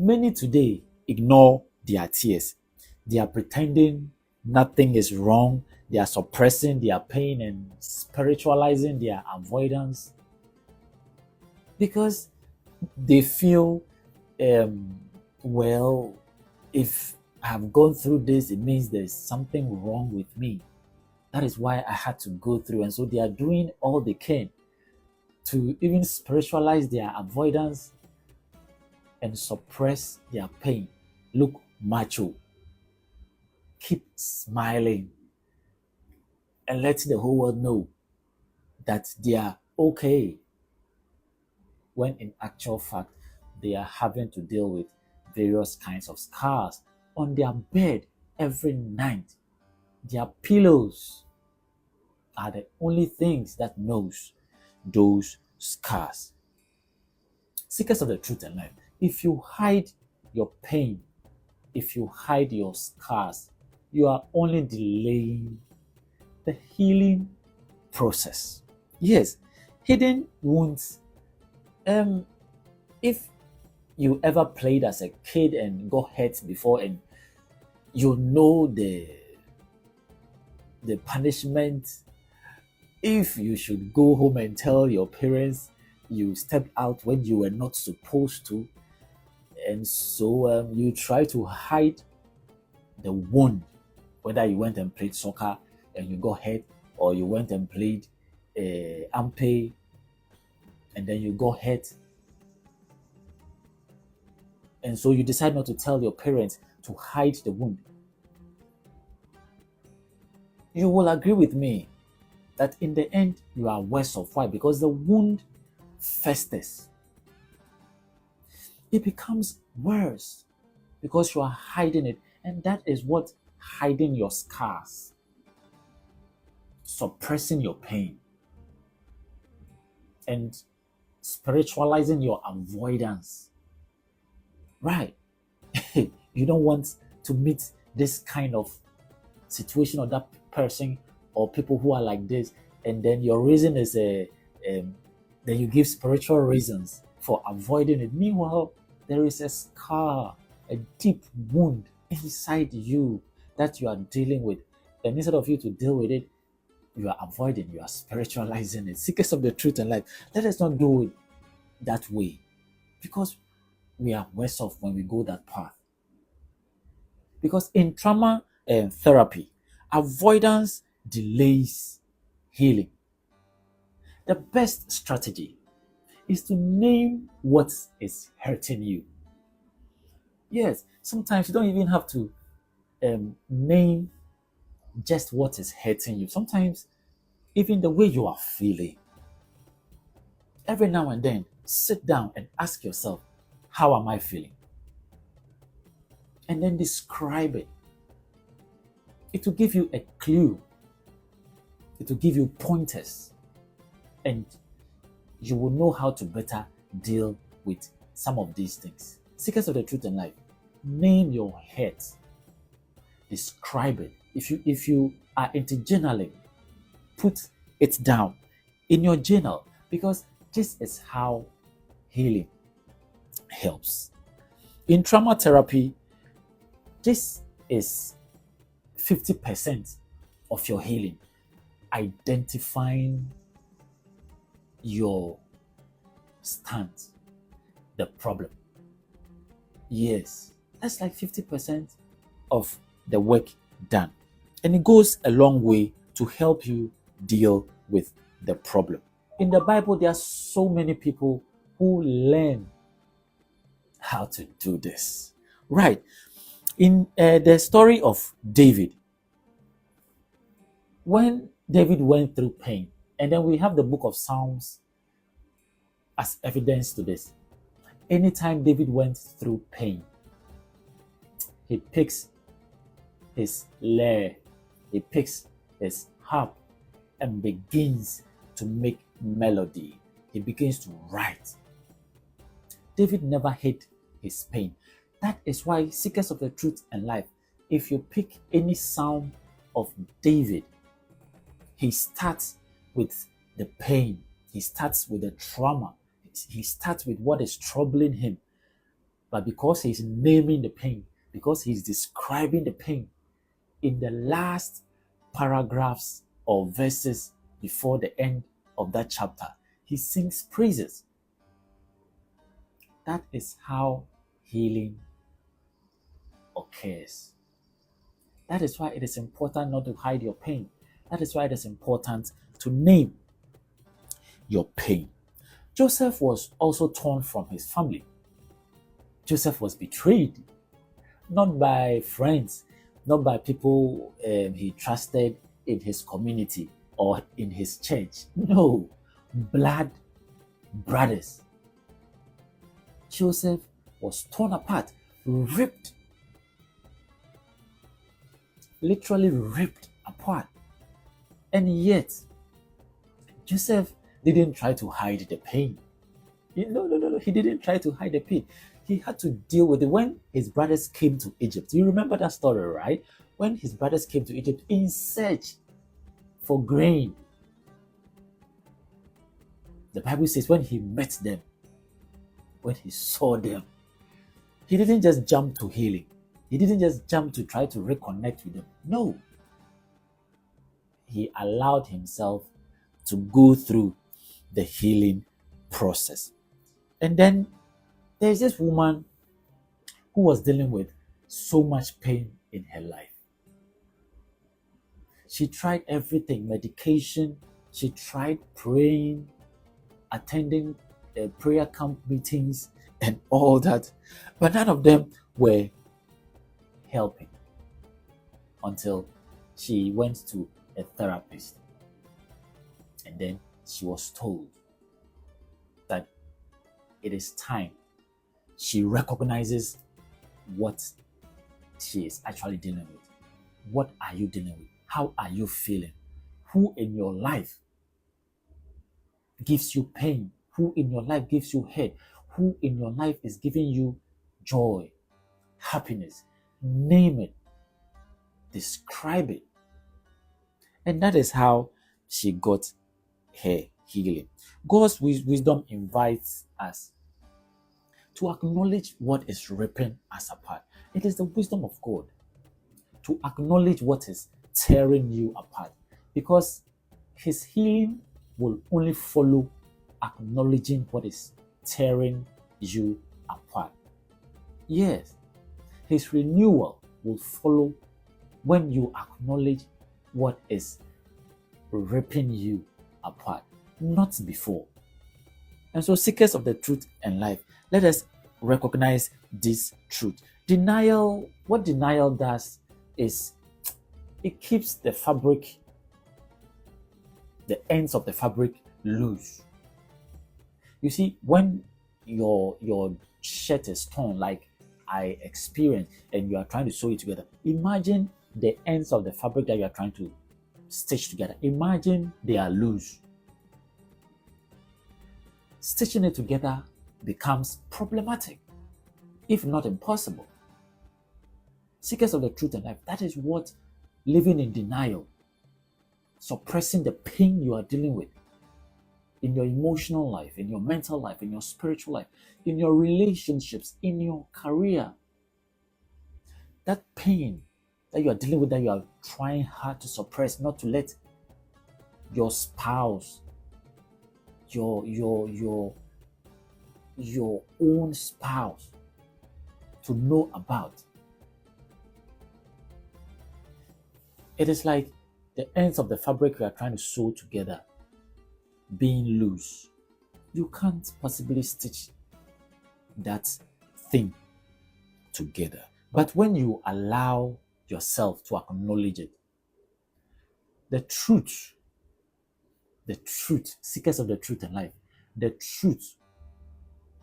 Many today ignore their tears. They are pretending nothing is wrong. They are suppressing their pain and spiritualizing their avoidance because they feel, um, well, if I have gone through this, it means there's something wrong with me. That is why I had to go through. And so they are doing all they can to even spiritualize their avoidance and suppress their pain. Look macho, keep smiling, and let the whole world know that they are okay, when in actual fact, they are having to deal with various kinds of scars on their bed every night. Their pillows are the only things that knows those scars. Seekers of the truth and life, if you hide your pain, if you hide your scars, you are only delaying the healing process. Yes, hidden wounds. If you ever played as a kid and got hurt before, and you know the punishment, if you should go home and tell your parents you stepped out when you were not supposed to, and so you try to hide the wound, whether you went and played soccer and you got hurt, or you went and played ampe and then you got hurt, and so you decide not to tell your parents to hide the wound. You will agree with me that in the end you are worse off. Why? Because the wound festers. It becomes worse because you are hiding it. And that is what hiding your scars, suppressing your pain, and spiritualizing your avoidance. Right. You don't want to meet this kind of situation or that person or people who are like this, and then your reason is then you give spiritual reasons for avoiding it. Meanwhile, there is a scar, a deep wound inside you that you are dealing with, and instead of you to deal with it, you are avoiding, you are spiritualizing it. Seekers of the truth and life, let us not do it that way, because we are worse off when we go that path. Because in trauma therapy, avoidance delays healing. The best strategy is to name what is hurting you. Yes, sometimes you don't even have to name just what is hurting you. Sometimes, even the way you are feeling. Every now and then, sit down and ask yourself, how am I feeling? And then describe it. It will give you a clue. It will give you pointers. And you will know how to better deal with some of these things. Seekers of the truth and life, name your hurt. Describe it. If you are into journaling, put it down in your journal, because this is how healing helps. In trauma therapy, this is 50% of your healing. Identifying your stance, the problem. Yes, that's like 50% of the work done. And it goes a long way to help you deal with the problem. In the Bible, there are so many people who learn how to do this. Right. In the story of David, when David went through pain, and then we have the book of Psalms as evidence to this. Anytime David went through pain, he picks his lyre, he picks his harp, and begins to make melody. He begins to write. David never hid his pain. That is why, seekers of the truth and life, if you pick any psalm of David, he starts with the pain, he starts with the trauma, he starts with what is troubling him. But because he's naming the pain, because he's describing the pain in the last paragraphs or verses before the end of that chapter, he sings praises. That is how healing occurs. That is why it is important not to hide your pain. That is why it is important to name your pain. Joseph was also torn from his family. Joseph was betrayed, not by friends, not by people he trusted in his community or in his church. No, blood brothers. Joseph was torn apart, ripped, literally ripped apart. And yet, Joseph didn't try to hide the pain. No. He didn't try to hide the pain. He had to deal with it when his brothers came to Egypt. You remember that story, right? When his brothers came to Egypt in search for grain. The Bible says when he met them, when he saw them, he didn't just jump to healing. He didn't just jump to try to reconnect with them. No. He allowed himself to go through the healing process. And then there's this woman who was dealing with so much pain in her life. She tried everything, medication, she tried praying, attending prayer camp meetings and all that, but none of them were helping until she went to a therapist. And then she was told that it is time she recognizes what she is actually dealing with. What are you dealing with? How are you feeling? Who in your life gives you pain? Who in your life gives you hurt? Who in your life is giving you joy, happiness? Name it. Describe it. And that is how she got her healing. God's wisdom invites us to acknowledge what is ripping us apart. It is the wisdom of God to acknowledge what is tearing you apart, because his healing will only follow acknowledging what is tearing you apart. Yes, his renewal will follow when you acknowledge what is ripping you apart, not before. And so, seekers of the truth and life, let us recognize this truth. What denial does is it keeps the ends of the fabric loose. You see, when your shirt is torn, like I experienced, and you are trying to sew it together, imagine the ends of the fabric that you are trying to stitch together. Imagine they are loose. Stitching it together becomes problematic, if not impossible. Seekers of the truth and life, that is what living in denial, suppressing the pain you are dealing with in your emotional life, in your mental life, in your spiritual life, in your relationships, in your career. That pain that you are dealing with, that you are trying hard to suppress, not to let your spouse, your own spouse to know about. It is like the ends of the fabric you are trying to sew together being loose. You can't possibly stitch that thing together. But when you allow yourself to acknowledge it, the truth, seekers of the truth and life, the truth,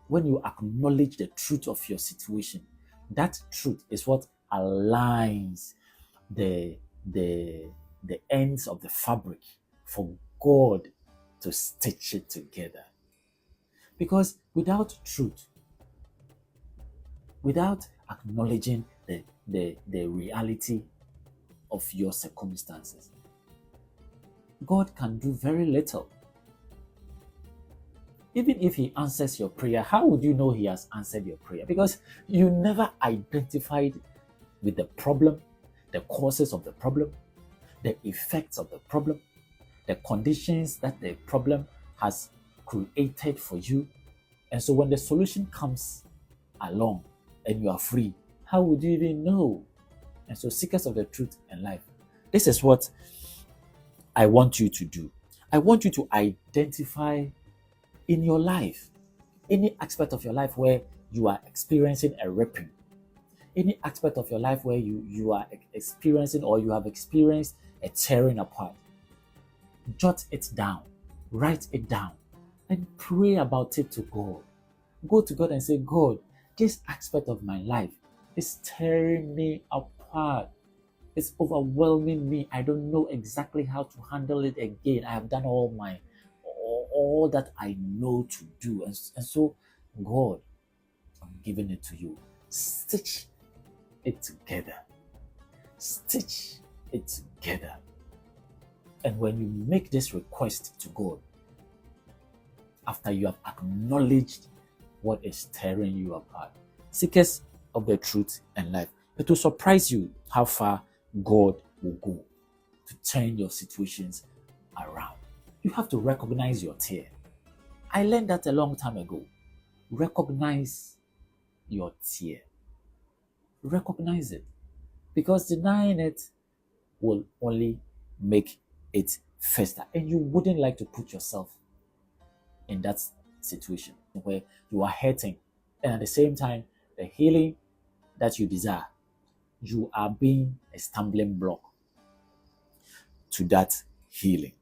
when you acknowledge the truth of your situation, that truth is what aligns the ends of the fabric for God to stitch it together. Because without truth, without acknowledging the reality of your circumstances, God can do very little. Even if he answers your prayer, how would you know he has answered your prayer? Because you never identified with the problem, the causes of the problem, the effects of the problem, the conditions that the problem has created for you. And so when the solution comes along and you are free, how would you even know? And so, seekers of the truth and life, this is what I want you to do. I want you to identify in your life any aspect of your life where you are experiencing a ripping, any aspect of your life where you are experiencing or you have experienced a tearing apart. Jot it down, write it down, and pray about it to God. Go to God and say, God, this aspect of my life is tearing me apart. It's overwhelming me. I don't know exactly how to handle it again. I have done all that I know to do. And so, God, I'm giving it to you. Stitch it together. Stitch it together. And when you make this request to God, after you have acknowledged what is tearing you apart, seekers of the truth and life, it will surprise you how far God will go to turn your situations around. You have to recognize your tear. I learned that a long time ago. Recognize your tear. Recognize it. Because denying it will only make it fester. And you wouldn't like to put yourself in that situation where you are hurting. And at the same time, the healing that you desire, you are being a stumbling block to that healing.